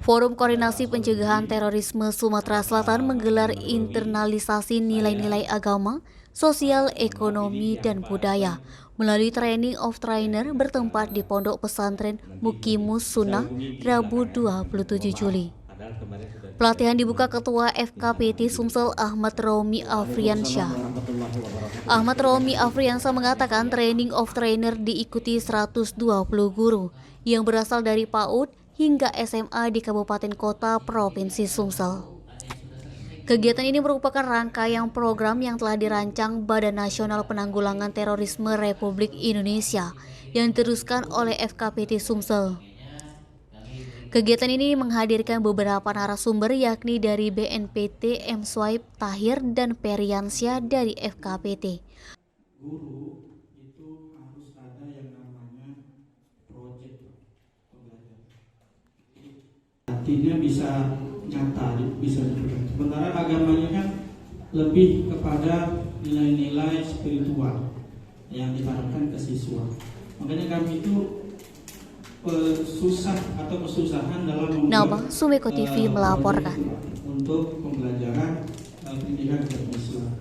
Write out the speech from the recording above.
Forum Koordinasi Pencegahan Terorisme Sumatera Selatan menggelar internalisasi nilai-nilai agama, sosial, ekonomi, dan budaya melalui training of trainer bertempat di Pondok Pesantren Mukimus Sunnah, Rabu 27 Juli. Pelatihan dibuka Ketua FKPT Sumsel Ahmad Romi Afriansyah. Ahmad Romi Afriansyah mengatakan training of trainer diikuti 120 guru yang berasal dari PAUD hingga SMA di Kabupaten Kota Provinsi Sumsel. Kegiatan ini merupakan rangkaian program yang telah dirancang Badan Nasional Penanggulangan Terorisme Republik Indonesia yang diteruskan oleh FKPT Sumsel. Kegiatan ini menghadirkan beberapa narasumber yakni dari BNPT, M-Swipe, Tahir, dan Periansyah dari FKPT. Guru itu harus ada yang namanya project pembelajaran. Artinya bisa nyata, bisa dipegang. Sementara agamanya kan lebih kepada nilai-nilai spiritual yang ditanamkan ke siswa. Makanya kami itu susah atau kesusahan dalam Nama Sumeko TV melaporkan untuk pembelajaran pendidikan agama Islam.